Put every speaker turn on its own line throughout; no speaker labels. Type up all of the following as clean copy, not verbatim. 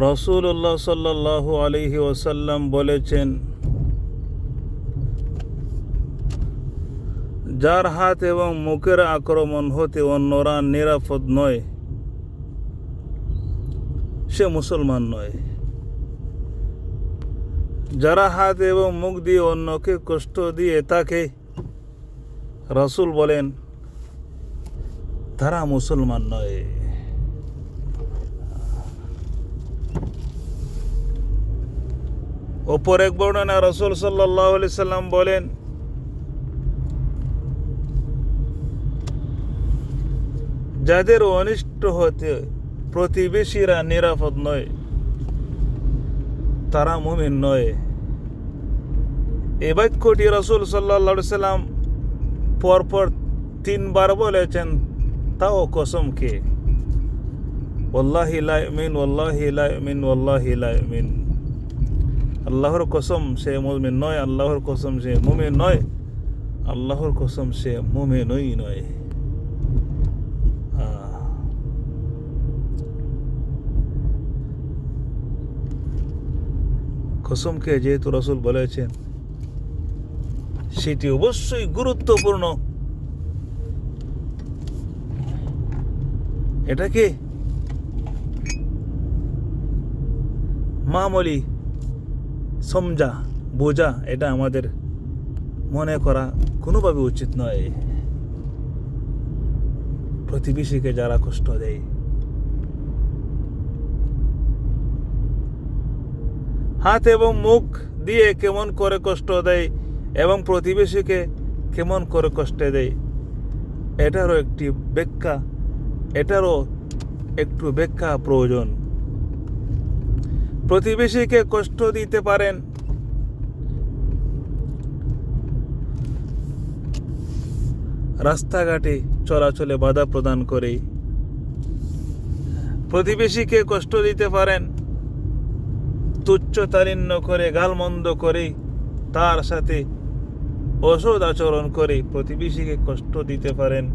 রাসূলুল্লাহ সাল্লাল্লাহু আলাইহি ওয়াসাল্লাম বলেছেন, যার হাত এবং মুখের আক্রমণ হতে অন্যরা নিরাপদ নয় সে মুসলমান নয়। যারা হাত এবং মুখ দিয়ে অন্যকে কষ্ট দিয়ে থাকে, রাসূল বলেন তারা মুসলমান নয়। অপর এক বর্ণনা রাসূল সাল্লাল্লাহু আলাইহি সাল্লাম বলেন, যাদের অনিষ্ট হতে প্রতিবেশীরা নিরাপদ নয় তারা মুমিন নয়। এ বাক্যটি রাসূল সাল্লাল্লাহু আলাইহি সাল্লাম পরপর 3 বার বলেছেন, তাও কসম খেয়ে, ওয়াল্লাহি লা ইউমিন, ওয়াল্লাহি লা ইউমিন, ওয়াল্লাহি লা ইউমিন। আল্লাহর কসম সে মুমিন নয়, আল্লাহর কসম সে মুমিন নয়, আল্লাহর কসম সে মুমিনই নয়। কসমকে যেহেতু রাসূল বলেছেন, সেটি অবশ্যই গুরুত্বপূর্ণ। এটাকে মামুলি সমঝা বোঝা এটা আমাদের মনে করা কোনোভাবে উচিত নয়। প্রতিবেশীকে যারা কষ্ট দেয়, হাত এবং মুখ দিয়ে কেমন করে কষ্ট দেয় এবং প্রতিবেশীকে কেমন করে কষ্ট দেয়, এটারও একটু ব্যাখ্যা প্রয়োজন। প্রতিবেশীকে কষ্ট দিতে পারেন রাস্তাঘাটে চলাচলে বাধা প্রদান করে, প্রতিবেশীকে কষ্ট দিতে পারেন তুচ্ছ তাচ্ছিল্য করে, গালমন্দ করে, তার সাথে অসৎ আচরণ করে প্রতিবেশীকে কষ্ট দিতে পারেন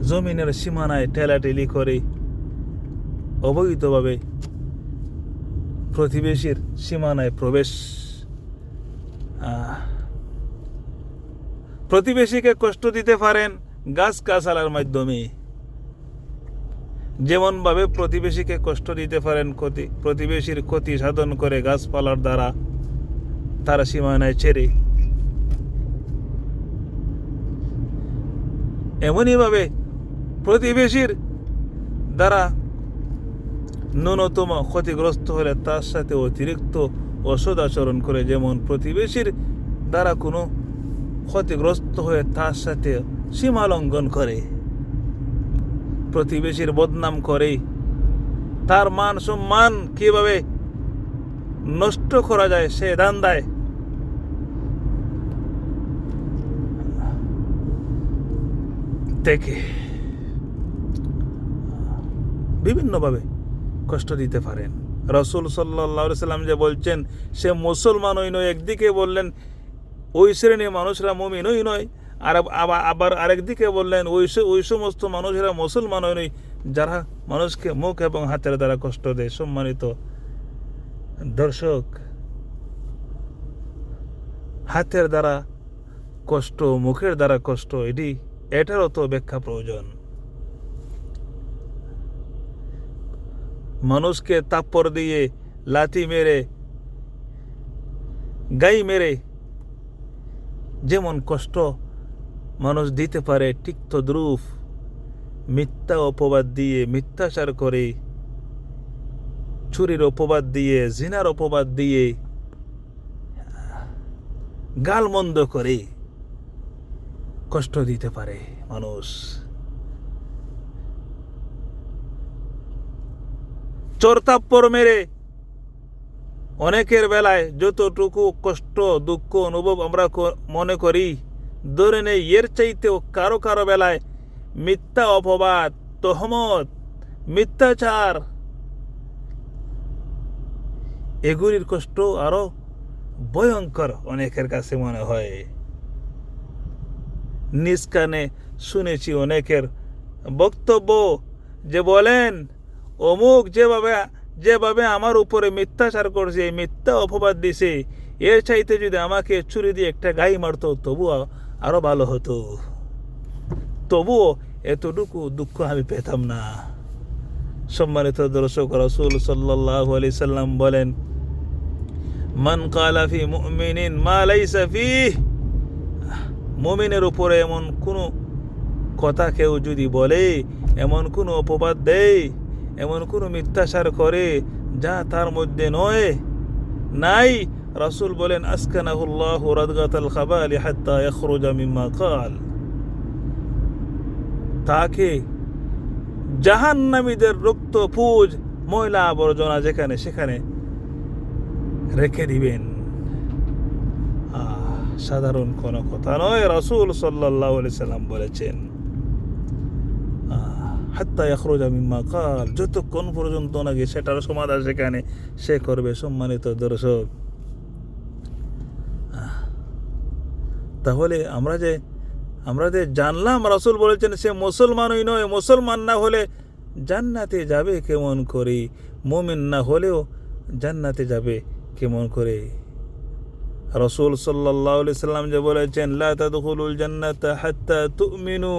জমিনের সীমানায় ঠেলাঠেলি করে, অবৈধভাবে প্রতিবেশীর সীমানায় প্রবেশ। প্রতিবেশীকে কষ্ট দিতে পারেন গাছগাছালার মাধ্যমে, যেমনভাবে প্রতিবেশীকে কষ্ট দিতে পারেন প্রতিবেশীর ক্ষতি সাধন করে গাছপালার দ্বারা তার সীমানায় ছেড়ে। এমনইভাবে প্রতিবেশীর দ্বারা ন্যূনতম ক্ষতিগ্রস্ত হলে তার সাথে অতিরিক্ত অসৎ আচরণ করে, যেমন প্রতিবেশীর দ্বারা কোনো ক্ষতিগ্রস্ত হয়ে তার সাথে সীমা লঙ্ঘন করে, প্রতিবেশীর বদনাম করে, তার মান সম্মান কিভাবে নষ্ট করা যায় সে ধান্দায় থেকে বিভিন্নভাবে কষ্ট দিতে পারেন। রাসূল সাল্লাল্লাহু আলাইহি সাল্লাম যে বলছেন সে মুসলমানই নয়, একদিকে বললেন ওই শ্রেণীর মানুষরা মুমিনই নয়, আর আবার আরেকদিকে বললেন ওই সমস্ত মানুষেরা মুসলমানই নয় যারা মানুষকে মুখ এবং হাতের দ্বারা কষ্ট দেয়। সম্মানিত দর্শক, হাতের দ্বারা কষ্ট, মুখের দ্বারা কষ্ট, এটারও তো ব্যাখ্যা প্রয়োজন। মানুষকে থাপ্পড় দিয়ে, লাথি মেরে, গাই মেরে যেমন কষ্ট মানুষ দিতে পারে, ঠিক তদ্রূপ মিথ্যা অপবাদ দিয়ে, মিথ্যাচার করে, চুরির অপবাদ দিয়ে, জিনার অপবাদ দিয়ে, গালমন্দ করে কষ্ট দিতে পারে মানুষ। চোরতাপ্পর মেরে অনেকের বেলায় যতটুকু কষ্ট দুঃখ অনুভব আমরা মনে করি, ধরে নেই এর চাইতেও কারো কারো বেলায় মিথ্যা অপবাদ, তহমত, মিথ্যাচার, এগুলির কষ্ট আরো ভয়ঙ্কর অনেকের কাছে মনে হয়। নিজ কানে শুনেছি অনেকের বক্তব্য যে বলেন অমুক যেভাবে আমার উপরে মিথ্যাচার করছে, মিথ্যা অপবাদ দিছে, এর চাইতে যদি আমাকে ছুরি দিয়ে একটা গাই মারতো তবুও আরো ভালো হতো, তবুও এতটুকু দুঃখ আমি পেতাম না। সম্মানিত দর্শক, রাসূল সাল্লাল্লাহু আলাইহি সাল্লাম বলেন, মান ক্বালা ফি মুমিনিন মা লাইসা ফিহি, মুমিনের উপরে এমন কোনো কথা কেউ যদি বলে, এমন কোনো অপবাদ দেয়, এমন কোনো মিথ্যাচার করে যা তার মধ্যে নাই, রাসূল বলেন আসকানাহুল্লাহু রাদগাতাল খাবালি হাত্তা ইয়াখরুজা মিম্মা ক্বাল, তাকে জাহান্নামীদের রক্ত পুজ ময়লা আবর্জনা যেখানে সেখানে রেখে দিবেন। সাধারণ কোনো কথা নয়, রাসূল সাল্লাল্লাহু আলাইহি সাল্লাম বলেছেন হাত্তা ইয়াখরুজা মিম্মা ক্বাল, যতক্ষণ পর্যন্ত নাকি সেটার সমাধান সেখানে সে করবে। সম্মানিত দর্শক, তাহলে আমরা যে জানলাম রাসূল বলেছেন সে মুসলমানই নয়, মুসলমান না হলে জান্নাতে যাবে কেমন করে, মুমিন না হলেও জান্নাতে যাবে কেমন করে। রাসূল সাল্লাল্লাহু আলাইহি সাল্লাম যে বলেছেন লা তাদখুলুল জান্নাতা হাত্তা তুমিনু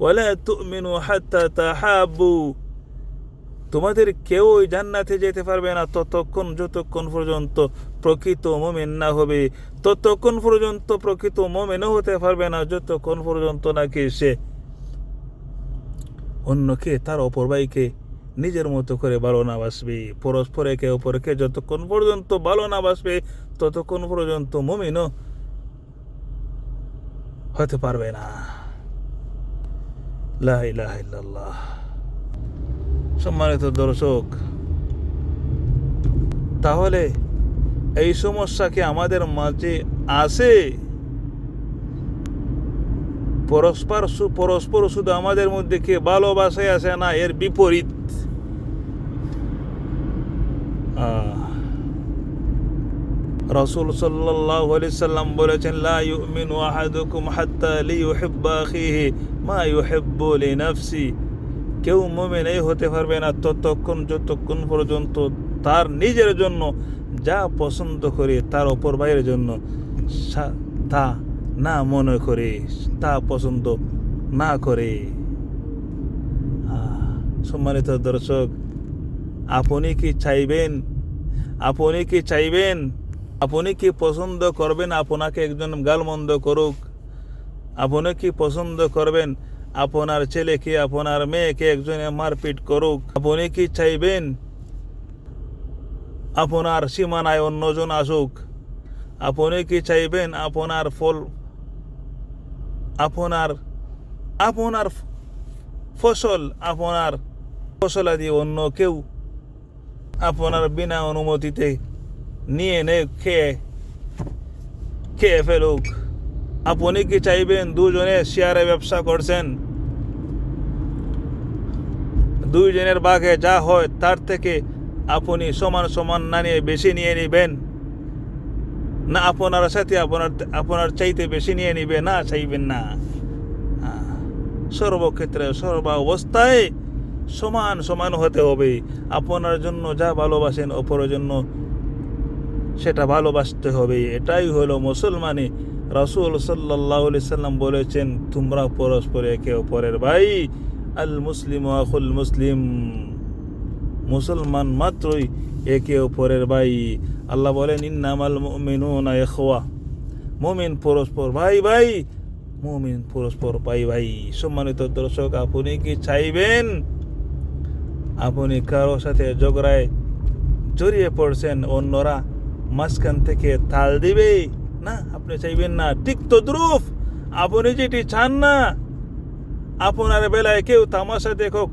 ওয়া লা তুমিনু হাত্তা তাহাব্বু, তোমাদের কেউ জান্নাতে যেতে পারবে না যতক্ষণ পর্যন্ত প্রকৃত মুমিন না হবে, ততক্ষণ পর্যন্ত প্রকৃত মুমিনও হতে পারবে না যতক্ষণ পর্যন্ত নাকি সে অন্যকে, তার অপর ভাইকে নিজের মতো করে ভালো না বাসবে, পরস্পর একে অপরকে যতক্ষণ পর্যন্ত ভালো না বাসবে ততক্ষণ পর্যন্ত মুমিনও হতে পারবে না। লা ইলাহা ইল্লাল্লাহ। সম্মানিত দর্শক, তাহলে এই সমস্যা কি আমাদের মাঝে আছে? পরস্পর শুধু আমাদের মধ্যে কি ভালোবাসায় আছে, না এর বিপরীত? রাসূল সাল্লাল্লাহু আলাইহি সাল্লাম বলেছেন লা ইউমিনু আহাদুকুম হাত্তা লিইউহিব্বা আখিহি মা ইউহিব্বু লিনাফসি, কেউ মুমিন এই হতে পারবে না যতক্ষণ পর্যন্ত তার নিজের জন্য যা পছন্দ করে তার অপর ভাইয়ের জন্য তা না মনে করে, তা পছন্দ না করে। সম্মানিত দর্শক, আপনি কি চাইবেন, আপনি কি পছন্দ করবেন আপনাকে একজন গালমন্দ করুক? আপনি কি পছন্দ করবেন আপনার ছেলেকে, আপনার মেয়েকে একজনে মারপিট করুক? আপনি কি চাইবেন আপনার সীমানায় অন্যজন আসুক? আপনি কি চাইবেন আপনার ফসলাদি অন্য কেউ আপনার বিনা অনুমতিতে নিয়ে খেয়ে ফেলুক? আপনি কি চাইবেন দুজনে শেয়ারে ব্যবসা করছেন, দুইজনের ভাগে যা হয় তার থেকে আপনি সমান না নিয়ে বেশি নিয়ে নেবেন, না আপনার সাথে আপনার চাইতে বেশি নিয়ে নিবে? না, চাইবেন না। সর্বক্ষেত্রে সর্বাবস্থায় সমান হতে হবে। আপনার জন্য যা ভালোবাসেন অপরের জন্য সেটা ভালোবাসতে হবে। এটাই হলো মুসলমানি। রাসূল সাল্লাল্লাহু আলাইহি সাল্লাম বলেছেন তোমরা পরস্পর একে অপরের ভাই, আল মুসলিমু আখুল মুসলিম, মুসলমান মাত্রই একে অপরের ভাই। আল্লাহ বলেন ইন্নামাল মুমিনুনা ইখওয়া, মুমিন পরস্পর ভাই, মুমিন পরস্পর ভাই। সম্মানিত দর্শক, আপনি কি চাইবেন আপনি কারো সাথে ঝগড়ায় জড়িয়ে পড়ছেন, অন্যরা মাঝখান থেকে তাল দিবে? না, আপনি চাইবেন না। ঠিক তদ্রুপ আপনি যেটি চান না আপনার বেলায় কেউ তামাশা দেখুক,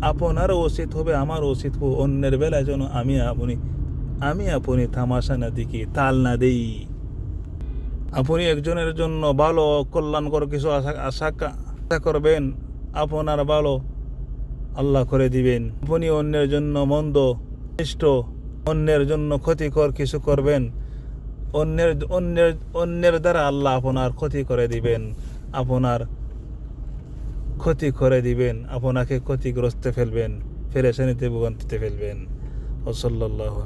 আপনারও উচিত হবে, আমার উচিত হবে অন্যের বেলায় যেন আমি আপনি তামাশা না দেখি, তাল না দেই। আপনি একজনের জন্য ভালো কল্যাণকর কিছু আশা করবেন, আপনার ভালো আল্লাহ করে দিবেন। আপনি অন্যের জন্য মন্দ অন্যের জন্য ক্ষতিকর কিছু করবেন, অন্যের দ্বারা আল্লাহ আপনার ক্ষতি করে দিবেন, আপনাকে ক্ষতিগ্রস্ত পেরেশানিতে ভোগান্তিতে ফেলবেন। ওসল্লাল্লাহু